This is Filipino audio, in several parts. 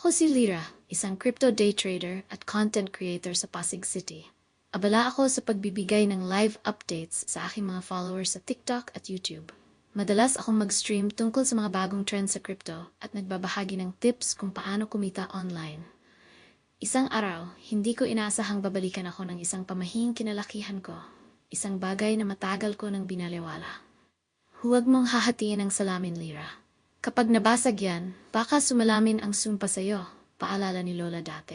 Ako si Lyra, isang crypto day trader at content creator sa Pasig City. Abala ako sa pagbibigay ng live updates sa aking mga followers sa TikTok at YouTube. Madalas akong mag-stream tungkol sa mga bagong trends sa crypto at nagbabahagi ng tips kung paano kumita online. Isang araw, hindi ko inaasahang babalikan ako ng isang pamahing kinalakihan ko. Isang bagay na matagal ko nang binaliwala. Huwag mong hahatiin ang salamin, Lyra. Kapag nabasag yan, baka sumalamin ang sumpa sa'yo, paalala ni Lola dati.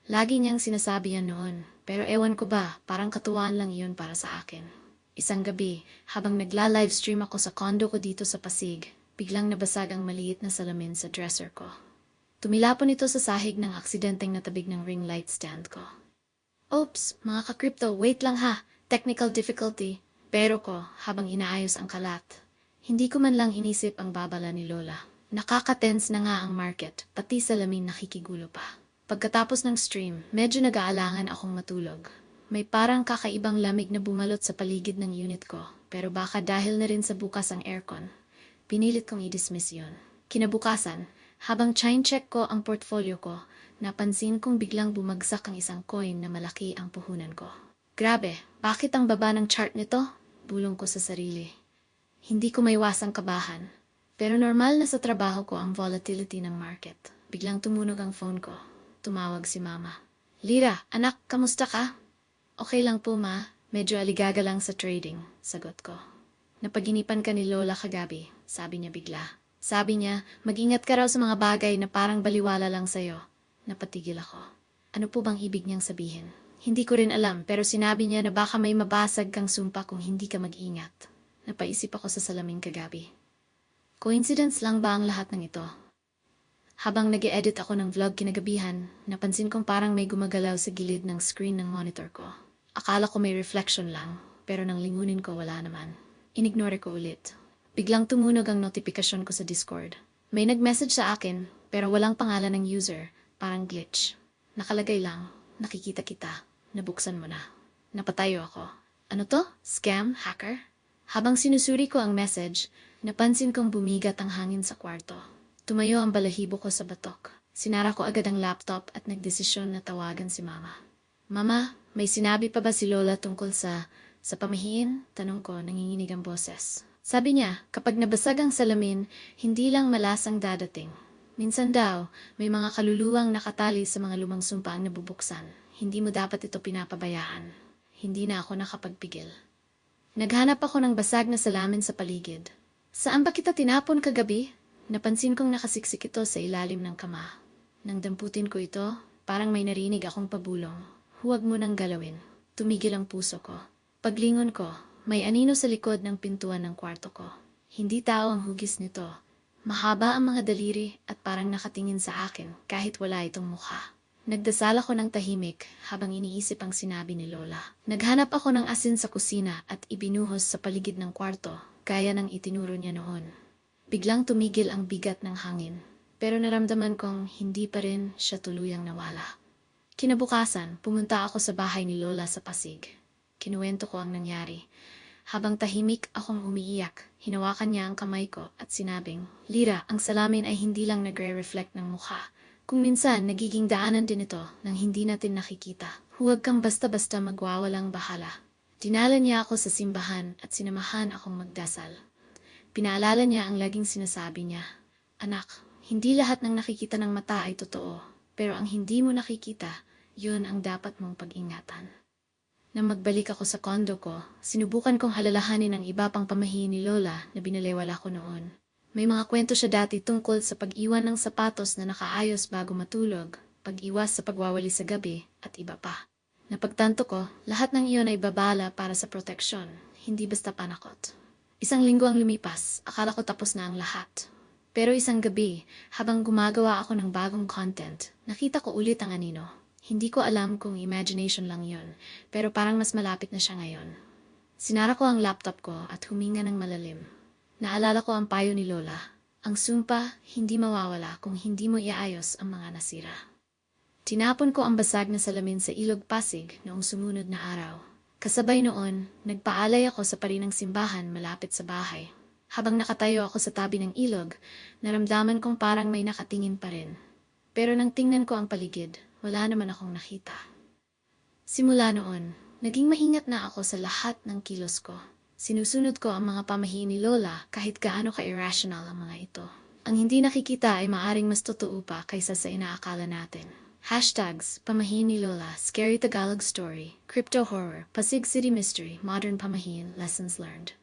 Lagi niyang sinasabi yan noon, pero ewan ko ba, parang katuwaan lang iyon para sa akin. Isang gabi, habang nagla-livestream ako sa condo ko dito sa Pasig, biglang nabasag ang maliit na salamin sa dresser ko. Tumilapon ito sa sahig ng aksidenteng natabig ng ring light stand ko. Oops, mga ka-crypto, wait lang ha, technical difficulty. Pero ko, habang inaayos ang kalat. Hindi ko man lang inisip ang babala ni Lola. Nakaka-tense na nga ang market, pati salamin nakikigulo pa. Pagkatapos ng stream, medyo nag-aalangan akong matulog. May parang kakaibang lamig na bumalot sa paligid ng unit ko, pero baka dahil na rin sa bukas ang aircon. Pinilit kong i-dismiss yun. Kinabukasan, habang chine-check ko ang portfolio ko, napansin kong biglang bumagsak ang isang coin na malaki ang puhunan ko. Grabe, bakit ang baba ng chart nito? Bulong ko sa sarili. Hindi ko maiwasang kabahan, pero normal na sa trabaho ko ang volatility ng market. Biglang tumunog ang phone ko. Tumawag si Mama. Lyra, anak, kamusta ka? Okay lang po, Ma. Medyo aligaga lang sa trading, sagot ko. Napaginipan ka ni Lola kagabi, sabi niya bigla. Sabi niya, mag-ingat ka raw sa mga bagay na parang baliwala lang sa'yo. Napatigil ako. Ano po bang ibig niyang sabihin? Hindi ko rin alam, pero sinabi niya na baka may mabasag kang sumpa kung hindi ka mag-ingat. Napaisip ako sa salamin kagabi. Coincidence lang ba ang lahat ng ito? Habang nag-e-edit ako ng vlog kinagabihan, napansin kong parang may gumagalaw sa gilid ng screen ng monitor ko. Akala ko may reflection lang, pero nang lingunin ko wala naman. Inignore ko ulit. Biglang tumunog ang notifikasyon ko sa Discord. May nag-message sa akin, pero walang pangalan ng user, parang glitch. Nakalagay lang, nakikita kita, nabuksan mo na. Napatayo ako. Ano to? Scam? Hacker? Habang sinusuri ko ang message, napansin kong bumigat ang hangin sa kwarto. Tumayo ang balahibo ko sa batok. Sinara ko agad ang laptop at nagdesisyon na tawagan si Mama. Mama, may sinabi pa ba si Lola tungkol sa pamahiin? Tanong ko, nanginginig ang boses. Sabi niya, kapag nabasag ang salamin, hindi lang malasang dadating. Minsan daw, may mga kaluluwang nakatali sa mga lumang sumpa ang nabubuksan. Hindi mo dapat ito pinapabayaan. Hindi na ako nakapagpigil. Naghanap ako ng basag na salamin sa paligid. Saan ba kita tinapon kagabi? Napansin kong nakasiksik ito sa ilalim ng kama. Nang damputin ko ito, parang may narinig akong pabulong. Huwag mo nang galawin. Tumigil ang puso ko. Paglingon ko, may anino sa likod ng pintuan ng kwarto ko. Hindi tao ang hugis nito. Mahaba ang mga daliri at parang nakatingin sa akin kahit wala itong mukha. Nagdasal ako ng tahimik habang iniisip ang sinabi ni Lola. Naghanap ako ng asin sa kusina at ibinuhos sa paligid ng kwarto, gaya ng itinuro niya noon. Biglang tumigil ang bigat ng hangin, pero naramdaman kong hindi pa rin siya tuluyang nawala. Kinabukasan, pumunta ako sa bahay ni Lola sa Pasig. Kinuwento ko ang nangyari. Habang tahimik akong umiiyak, hinawakan niya ang kamay ko at sinabing, Lyra, ang salamin ay hindi lang nagre-reflect ng mukha. Kung minsan, nagiging daanan din ito nang hindi natin nakikita. Huwag kang basta-basta magwawalang bahala. Dinala niya ako sa simbahan at sinamahan akong magdasal. Pinaalala niya ang laging sinasabi niya, Anak, hindi lahat ng nakikita ng mata ay totoo, pero ang hindi mo nakikita, yun ang dapat mong pag-ingatan. Nang magbalik ako sa condo ko, sinubukan kong halalahanin ang iba pang pamahiin ni Lola na binalewala ko noon. May mga kwento siya dati tungkol sa pag-iwan ng sapatos na nakaayos bago matulog, pag-iwas sa pagwawali sa gabi, at iba pa. Napagtanto ko, lahat ng iyon ay babala para sa proteksyon, hindi basta panakot. Isang linggo ang lumipas, akala ko tapos na ang lahat. Pero isang gabi, habang gumagawa ako ng bagong content, nakita ko ulit ang anino. Hindi ko alam kung imagination lang yon, pero parang mas malapit na siya ngayon. Sinara ko ang laptop ko at huminga ng malalim. Naalala ko ang payo ni Lola. Ang sumpa, hindi mawawala kung hindi mo iayos ang mga nasira. Tinapon ko ang basag na salamin sa Ilog Pasig noong sumunod na araw. Kasabay noon, nagpaalay ako sa parinang simbahan malapit sa bahay. Habang nakatayo ako sa tabi ng ilog, naramdaman kong parang may nakatingin pa rin. Pero nang tingnan ko ang paligid, wala naman akong nakita. Simula noon, naging maingat na ako sa lahat ng kilos ko. Sinusunod ko ang mga pamahiin ni Lola kahit gaano ka-irrational ang mga ito. Ang hindi nakikita ay maaring mas totoo pa kaysa sa inaakala natin. Hashtags, Pamahiin ni Lola, Scary Tagalog Story, Crypto Horror, Pasig City Mystery, Modern Pamahiin, Lessons Learned.